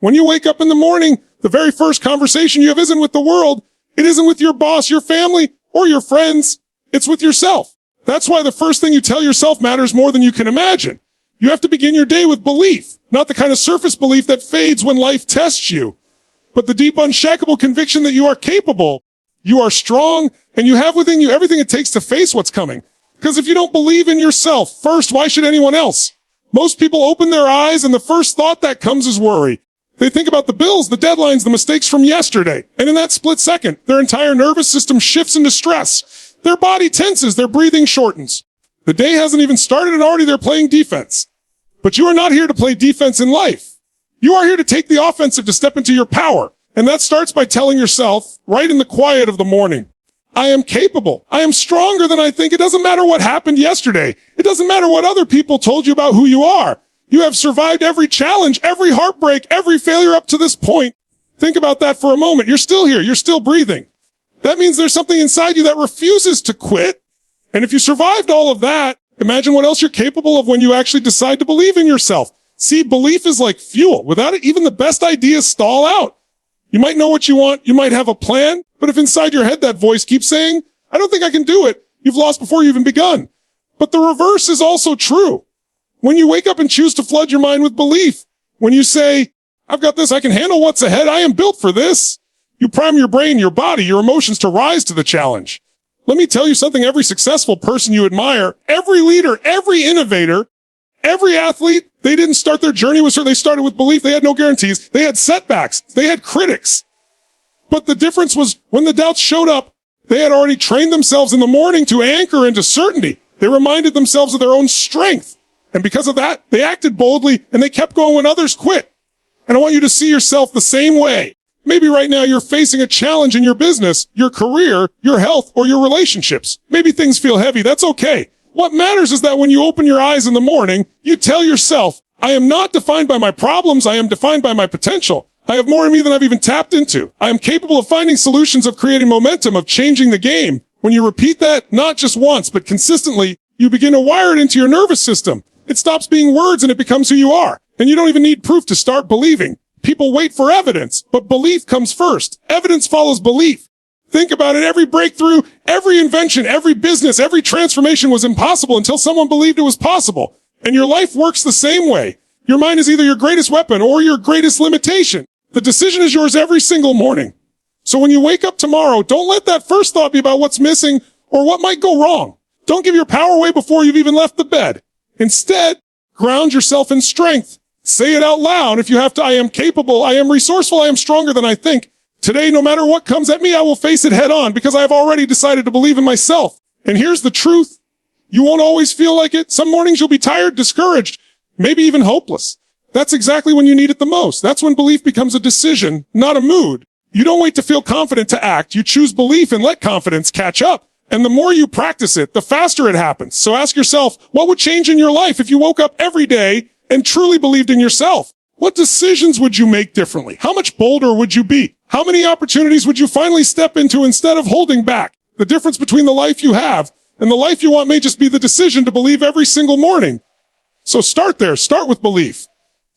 When you wake up in the morning, the very first conversation you have isn't with the world. It isn't with your boss, your family, or your friends. It's with yourself. That's why the first thing you tell yourself matters more than you can imagine. You have to begin your day with belief, not the kind of surface belief that fades when life tests you, but the deep, unshakable conviction that you are capable, you are strong, and you have within you everything it takes to face what's coming. Because if you don't believe in yourself first, why should anyone else? Most people open their eyes and the first thought that comes is worry. They think about the bills, the deadlines, the mistakes from yesterday. And in that split second, their entire nervous system shifts into stress. Their body tenses, their breathing shortens. The day hasn't even started and already they're playing defense. But you are not here to play defense in life. You are here to take the offensive, to step into your power. And that starts by telling yourself, right in the quiet of the morning, I am capable. I am stronger than I think. It doesn't matter what happened yesterday. It doesn't matter what other people told you about who you are. You have survived every challenge, every heartbreak, every failure up to this point. Think about that for a moment. You're still here. You're still breathing. That means there's something inside you that refuses to quit. And if you survived all of that, imagine what else you're capable of when you actually decide to believe in yourself. See, belief is like fuel. Without it, even the best ideas stall out. You might know what you want. You might have a plan. But if inside your head that voice keeps saying, I don't think I can do it, you've lost before you even begun. But the reverse is also true. When you wake up and choose to flood your mind with belief, when you say, I've got this, I can handle what's ahead, I am built for this, you prime your brain, your body, your emotions to rise to the challenge. Let me tell you something, every successful person you admire, every leader, every innovator, every athlete, they didn't start their journey with, they started with belief. They had no guarantees. They had setbacks. They had critics. But the difference was when the doubts showed up, they had already trained themselves in the morning to anchor into certainty. They reminded themselves of their own strength. And because of that, they acted boldly and they kept going when others quit. And I want you to see yourself the same way. Maybe right now you're facing a challenge in your business, your career, your health, or your relationships. Maybe things feel heavy. That's okay. What matters is that when you open your eyes in the morning, you tell yourself, I am not defined by my problems. I am defined by my potential. I have more in me than I've even tapped into. I am capable of finding solutions, of creating momentum, of changing the game. When you repeat that, not just once, but consistently, you begin to wire it into your nervous system. It stops being words and it becomes who you are. And you don't even need proof to start believing. People wait for evidence, but belief comes first. Evidence follows belief. Think about it. Every breakthrough, every invention, every business, every transformation was impossible until someone believed it was possible. And your life works the same way. Your mind is either your greatest weapon or your greatest limitation. The decision is yours every single morning. So when you wake up tomorrow, don't let that first thought be about what's missing or what might go wrong. Don't give your power away before you've even left the bed. Instead, ground yourself in strength. Say it out loud if you have to. I am capable. I am resourceful. I am stronger than I think. Today, no matter what comes at me, I will face it head on because I have already decided to believe in myself. And here's the truth. You won't always feel like it. Some mornings you'll be tired, discouraged, maybe even hopeless. That's exactly when you need it the most. That's when belief becomes a decision, not a mood. You don't wait to feel confident to act. You choose belief and let confidence catch up. And the more you practice it, the faster it happens. So ask yourself, what would change in your life if you woke up every day and truly believed in yourself? What decisions would you make differently? How much bolder would you be? How many opportunities would you finally step into instead of holding back? The difference between the life you have and the life you want may just be the decision to believe every single morning. So start there. Start with belief.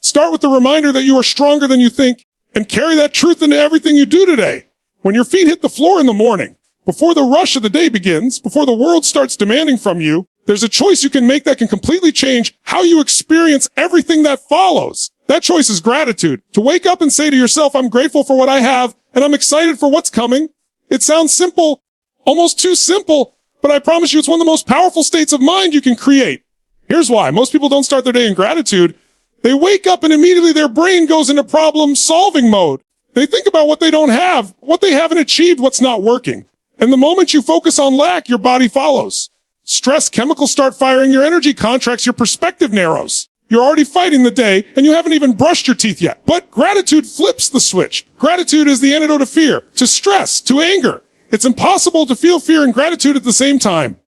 Start with the reminder that you are stronger than you think and carry that truth into everything you do today. When your feet hit the floor in the morning, before the rush of the day begins, before the world starts demanding from you, there's a choice you can make that can completely change how you experience everything that follows. That choice is gratitude. To wake up and say to yourself, I'm grateful for what I have, and I'm excited for what's coming. It sounds simple, almost too simple, but I promise you it's one of the most powerful states of mind you can create. Here's why. Most people don't start their day in gratitude. They wake up and immediately their brain goes into problem-solving mode. They think about what they don't have, what they haven't achieved, what's not working. And the moment you focus on lack, your body follows. Stress chemicals start firing, your energy contracts, your perspective narrows. You're already fighting the day, and you haven't even brushed your teeth yet. But gratitude flips the switch. Gratitude is the antidote to fear, to stress, to anger. It's impossible to feel fear and gratitude at the same time.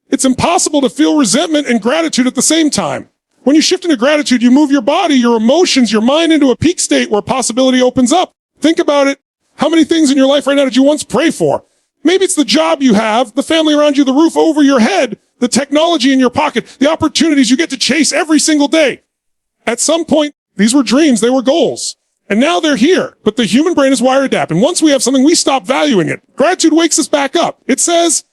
It's impossible to feel resentment and gratitude at the same time. When you shift into gratitude, you move your body, your emotions, your mind into a peak state where possibility opens up. Think about it. How many things in your life right now did you once pray for? Maybe it's the job you have, the family around you, the roof over your head, the technology in your pocket, the opportunities you get to chase every single day. At some point, these were dreams, they were goals. And now they're here. But the human brain is wired to adapt. And once we have something, we stop valuing it. Gratitude wakes us back up. It says,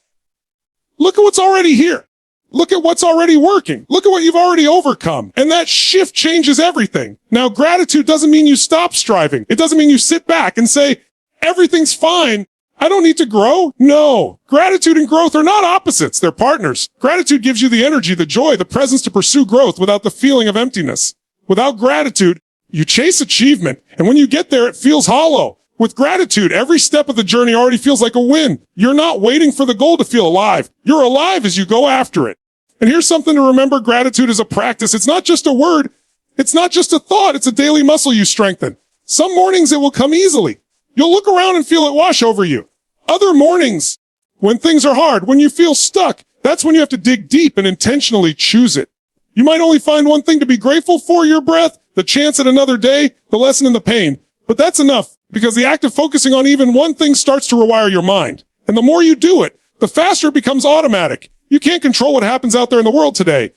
look at what's already here. Look at what's already working. Look at what you've already overcome. And that shift changes everything. Now, gratitude doesn't mean you stop striving. It doesn't mean you sit back and say, everything's fine. I don't need to grow. No. Gratitude and growth are not opposites. They're partners. Gratitude gives you the energy, the joy, the presence to pursue growth without the feeling of emptiness. Without gratitude, you chase achievement. And when you get there, it feels hollow. With gratitude, every step of the journey already feels like a win. You're not waiting for the goal to feel alive. You're alive as you go after it. And here's something to remember. Gratitude is a practice. It's not just a word. It's not just a thought. It's a daily muscle you strengthen. Some mornings it will come easily. You'll look around and feel it wash over you. Other mornings, when things are hard, when you feel stuck, that's when you have to dig deep and intentionally choose it. You might only find one thing to be grateful for: your breath, the chance at another day, the lesson in the pain. But that's enough, because the act of focusing on even one thing starts to rewire your mind. And the more you do it, the faster it becomes automatic. You can't control what happens out there in the world today.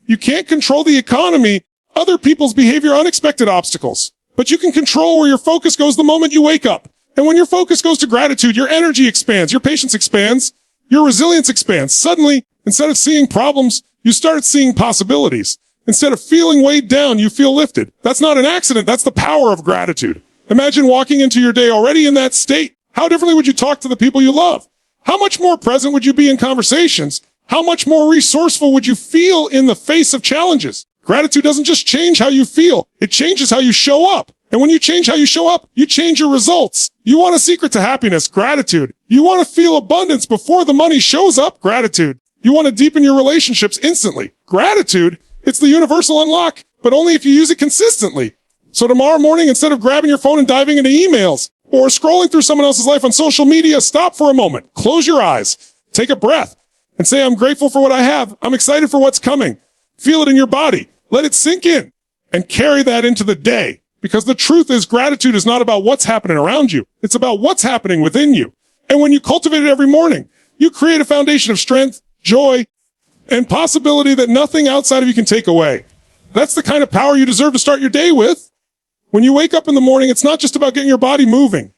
You can't control the economy, other people's behavior, unexpected obstacles. But you can control where your focus goes the moment you wake up. And when your focus goes to gratitude, your energy expands, your patience expands, your resilience expands. Suddenly, instead of seeing problems, you start seeing possibilities. Instead of feeling weighed down, you feel lifted. That's not an accident. That's the power of gratitude. Imagine walking into your day already in that state. How differently would you talk to the people you love? How much more present would you be in conversations? How much more resourceful would you feel in the face of challenges? Gratitude doesn't just change how you feel. It changes how you show up. And when you change how you show up, you change your results. You want a secret to happiness? Gratitude. You want to feel abundance before the money shows up? Gratitude. You want to deepen your relationships instantly? Gratitude. It's the universal unlock, but only if you use it consistently. So tomorrow morning, instead of grabbing your phone and diving into emails or scrolling through someone else's life on social media, stop for a moment. Close your eyes. Take a breath and say, I'm grateful for what I have. I'm excited for what's coming. Feel it in your body. Let it sink in and carry that into the day. Because the truth is, gratitude is not about what's happening around you. It's about what's happening within you. And when you cultivate it every morning, you create a foundation of strength, joy, and possibility that nothing outside of you can take away. That's the kind of power you deserve to start your day with. When you wake up in the morning, it's not just about getting your body moving.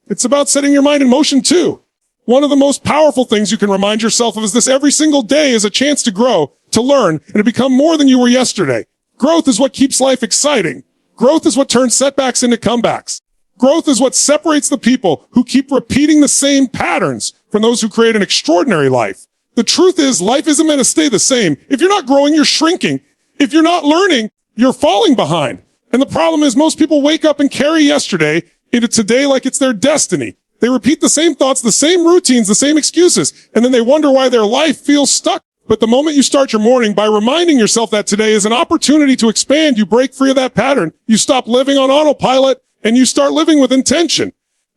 It's about setting your mind in motion too. One of the most powerful things you can remind yourself of is this: every single day is a chance to grow, to learn, and to become more than you were yesterday. Growth is what keeps life exciting. Growth is what turns setbacks into comebacks. Growth is what separates the people who keep repeating the same patterns from those who create an extraordinary life. The truth is, life isn't meant to stay the same. If you're not growing, you're shrinking. If you're not learning, you're falling behind. And the problem is, most people wake up and carry yesterday into today like it's their destiny. They repeat the same thoughts, the same routines, the same excuses, and then they wonder why their life feels stuck. But the moment you start your morning by reminding yourself that today is an opportunity to expand, you break free of that pattern. You stop living on autopilot and you start living with intention.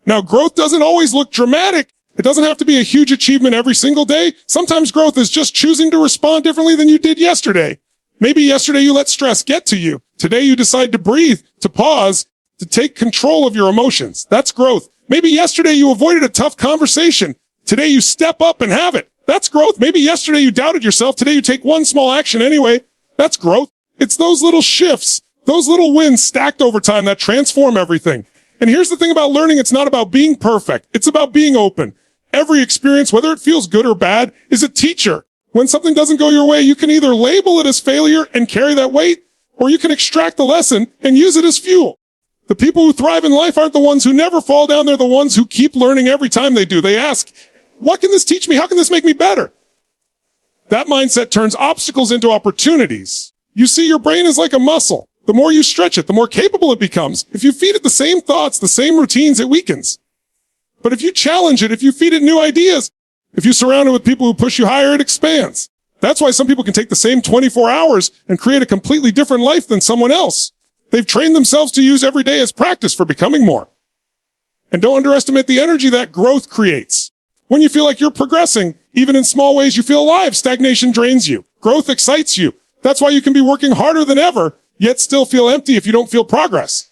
Now, growth doesn't always look dramatic. It doesn't have to be a huge achievement every single day. Sometimes growth is just choosing to respond differently than you did yesterday. Maybe yesterday you let stress get to you. Today you decide to breathe, to pause, to take control of your emotions. That's growth. Maybe yesterday you avoided a tough conversation. Today you step up and have it. That's growth. Maybe yesterday you doubted yourself. Today you take one small action anyway. That's growth. It's those little shifts, those little wins stacked over time that transform everything. And here's the thing about learning. It's not about being perfect. It's about being open. Every experience, whether it feels good or bad, is a teacher. When something doesn't go your way, you can either label it as failure and carry that weight, or you can extract the lesson and use it as fuel. The people who thrive in life aren't the ones who never fall down. They're the ones who keep learning every time they do. They ask, what can this teach me? How can this make me better? That mindset turns obstacles into opportunities. You see, your brain is like a muscle. The more you stretch it, the more capable it becomes. If you feed it the same thoughts, the same routines, it weakens. But if you challenge it, if you feed it new ideas, if you surround it with people who push you higher, it expands. That's why some people can take the same 24 hours and create a completely different life than someone else. They've trained themselves to use every day as practice for becoming more. And don't underestimate the energy that growth creates. When you feel like you're progressing, even in small ways, you feel alive. Stagnation drains you. Growth excites you. That's why you can be working harder than ever, yet still feel empty if you don't feel progress.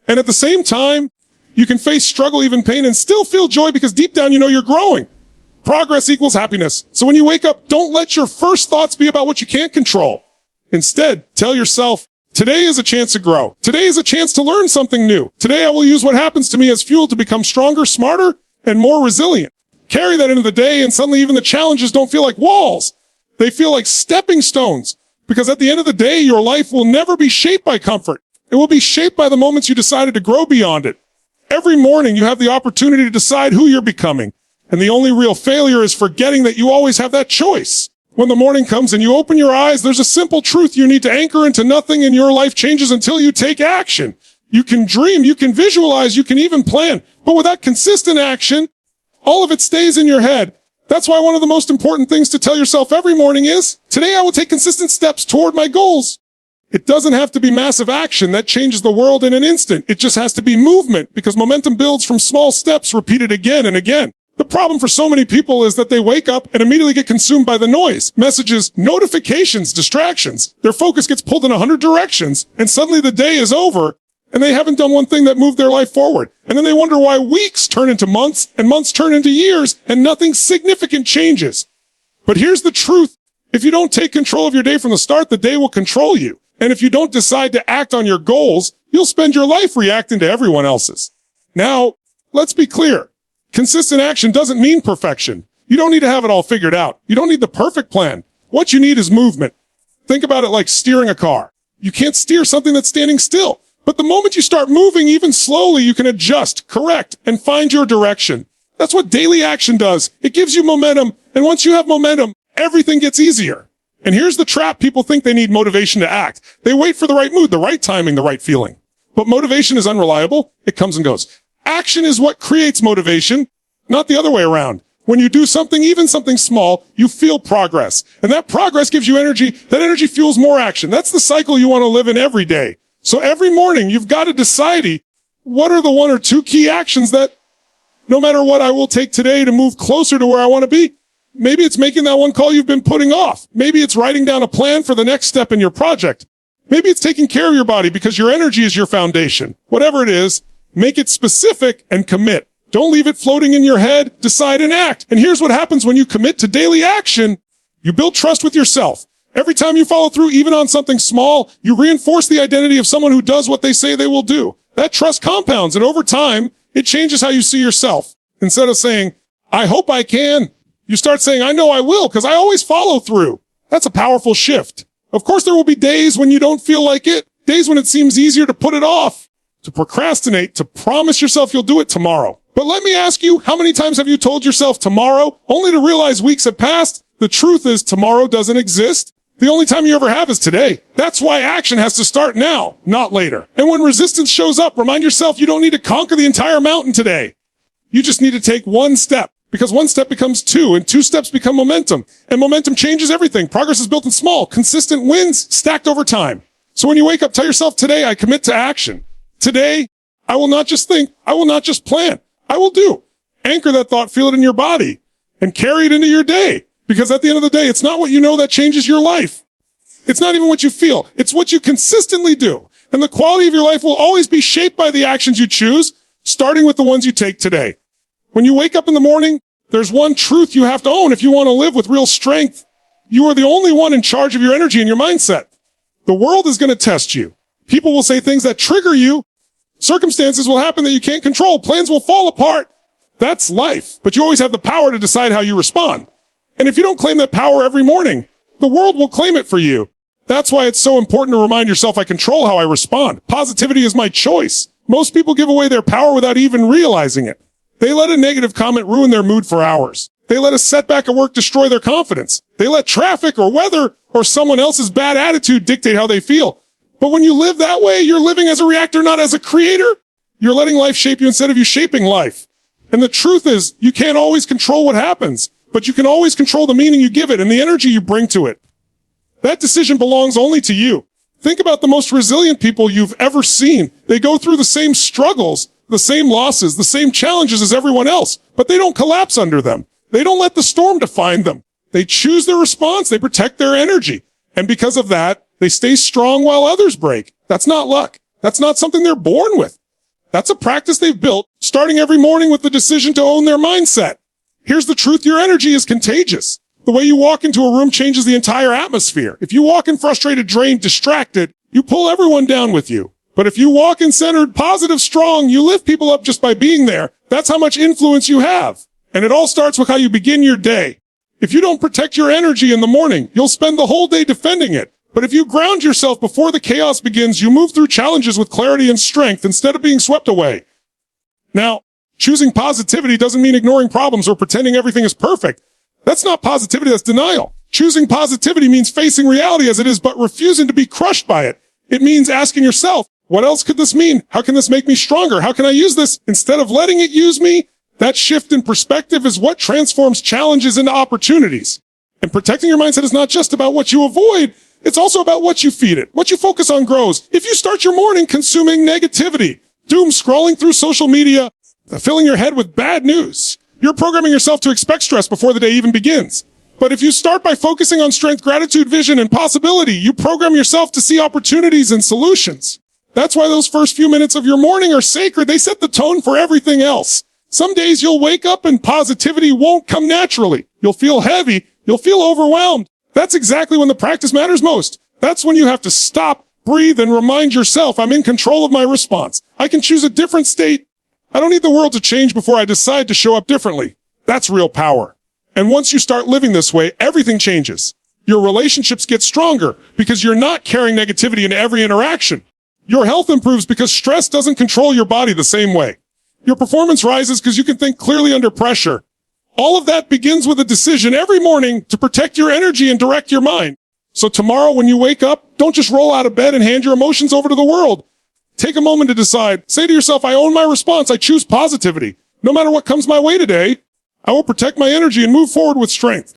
And at the same time, you can face struggle, even pain, and still feel joy because deep down you know you're growing. Progress equals happiness. So when you wake up, don't let your first thoughts be about what you can't control. Instead, tell yourself, Today is a chance to grow. Today is a chance to learn something new. Today I will use what happens to me as fuel to become stronger, smarter, and more resilient. Carry that into the day, and suddenly even the challenges don't feel like walls. They feel like stepping stones. Because at the end of the day, your life will never be shaped by comfort. It will be shaped by the moments you decided to grow beyond it. Every morning, you have the opportunity to decide who you're becoming. And the only real failure is forgetting that you always have that choice. When the morning comes and you open your eyes, there's a simple truth you need to anchor into nothing, and your life changes until you take action. You can dream, you can visualize, you can even plan. But without consistent action, all of it stays in your head. That's why one of the most important things to tell yourself every morning is, today I will take consistent steps toward my goals. It doesn't have to be massive action that changes the world in an instant. It just has to be movement, because momentum builds from small steps repeated again and again. The problem for so many people is that they wake up and immediately get consumed by the noise, messages, notifications, distractions. Their focus gets pulled in 100 directions, and suddenly the day is over, and they haven't done one thing that moved their life forward. And then they wonder why weeks turn into months, and months turn into years, and nothing significant changes. But here's the truth. If you don't take control of your day from the start, the day will control you. And if you don't decide to act on your goals, you'll spend your life reacting to everyone else's. Now, let's be clear. Consistent action doesn't mean perfection. You don't need to have it all figured out. You don't need the perfect plan. What you need is movement. Think about it like steering a car. You can't steer something that's standing still. But the moment you start moving, even slowly, you can adjust, correct, and find your direction. That's what daily action does. It gives you momentum, and once you have momentum, everything gets easier. And here's the trap. People think they need motivation to act. They wait for the right mood, the right timing, the right feeling. But motivation is unreliable. It comes and goes. Action is what creates motivation, not the other way around. When you do something, even something small, you feel progress. And that progress gives you energy. That energy fuels more action. That's the cycle you want to live in every day. So every morning, you've got to decide what are the one or two key actions that no matter what I will take today to move closer to where I want to be. Maybe it's making that one call you've been putting off. Maybe it's writing down a plan for the next step in your project. Maybe it's taking care of your body because your energy is your foundation. Whatever it is, make it specific and commit. Don't leave it floating in your head. Decide and act. And here's what happens when you commit to daily action. You build trust with yourself. Every time you follow through, even on something small, you reinforce the identity of someone who does what they say they will do. That trust compounds, and over time, it changes how you see yourself. Instead of saying, I hope I can, you start saying, I know I will, because I always follow through. That's a powerful shift. Of course, there will be days when you don't feel like it, days when it seems easier to put it off, to procrastinate, to promise yourself you'll do it tomorrow. But let me ask you, how many times have you told yourself tomorrow, only to realize weeks have passed? The truth is, tomorrow doesn't exist. The only time you ever have is today. That's why action has to start now, not later. And when resistance shows up, remind yourself you don't need to conquer the entire mountain today. You just need to take one step, because one step becomes two, and two steps become momentum. And momentum changes everything. Progress is built in small, consistent wins stacked over time. So when you wake up, tell yourself, today I commit to action. Today, I will not just think, I will not just plan, I will do. Anchor that thought, feel it in your body, and carry it into your day. Because at the end of the day, it's not what you know that changes your life. It's not even what you feel. It's what you consistently do. And the quality of your life will always be shaped by the actions you choose, starting with the ones you take today. When you wake up in the morning, there's one truth you have to own if you want to live with real strength. You are the only one in charge of your energy and your mindset. The world is going to test you. People will say things that trigger you. Circumstances will happen that you can't control. Plans will fall apart. That's life. But you always have the power to decide how you respond. And if you don't claim that power every morning, the world will claim it for you. That's why it's so important to remind yourself I control how I respond. Positivity is my choice. Most people give away their power without even realizing it. They let a negative comment ruin their mood for hours. They let a setback at work destroy their confidence. They let traffic or weather or someone else's bad attitude dictate how they feel. But when you live that way, you're living as a reactor, not as a creator. You're letting life shape you instead of you shaping life. And the truth is, you can't always control what happens, but you can always control the meaning you give it and the energy you bring to it. That decision belongs only to you. Think about the most resilient people you've ever seen. They go through the same struggles, the same losses, the same challenges as everyone else, but they don't collapse under them. They don't let the storm define them. They choose their response. They protect their energy. And because of that, they stay strong while others break. That's not luck. That's not something they're born with. That's a practice they've built, starting every morning with the decision to own their mindset. Here's the truth. Your energy is contagious. The way you walk into a room changes the entire atmosphere. If you walk in frustrated, drained, distracted, You pull everyone down with you. But if you walk in centered, positive, strong, you lift people up just by being there. That's how much influence you have. And it all starts with how you begin your day. If you don't protect your energy in the morning, you'll spend the whole day defending it. But if you ground yourself before the chaos begins, you move through challenges with clarity and strength instead of being swept away. Now, choosing positivity doesn't mean ignoring problems or pretending everything is perfect. That's not positivity, that's denial. Choosing positivity means facing reality as it is, but refusing to be crushed by it. It means asking yourself, what else could this mean? How can this make me stronger? How can I use this instead of letting it use me? That shift in perspective is what transforms challenges into opportunities. And protecting your mindset is not just about what you avoid. It's also about what you feed it. What you focus on grows. If you start your morning consuming negativity, doom scrolling through social media, filling your head with bad news, you're programming yourself to expect stress before the day even begins. But if you start by focusing on strength, gratitude, vision, and possibility, you program yourself to see opportunities and solutions. That's why those first few minutes of your morning are sacred. They set the tone for everything else. Some days you'll wake up and positivity won't come naturally. You'll feel heavy. You'll feel overwhelmed. That's exactly when the practice matters most. That's when you have to stop, breathe, and remind yourself, I'm in control of my response. I can choose a different state. I don't need the world to change before I decide to show up differently. That's real power. And once you start living this way, everything changes. Your relationships get stronger because you're not carrying negativity into every interaction. Your health improves because stress doesn't control your body the same way. Your performance rises because you can think clearly under pressure. All of that begins with a decision every morning to protect your energy and direct your mind. So tomorrow when you wake up, don't just roll out of bed and hand your emotions over to the world. Take a moment to decide. Say to yourself, I own my response. I choose positivity. No matter what comes my way today, I will protect my energy and move forward with strength.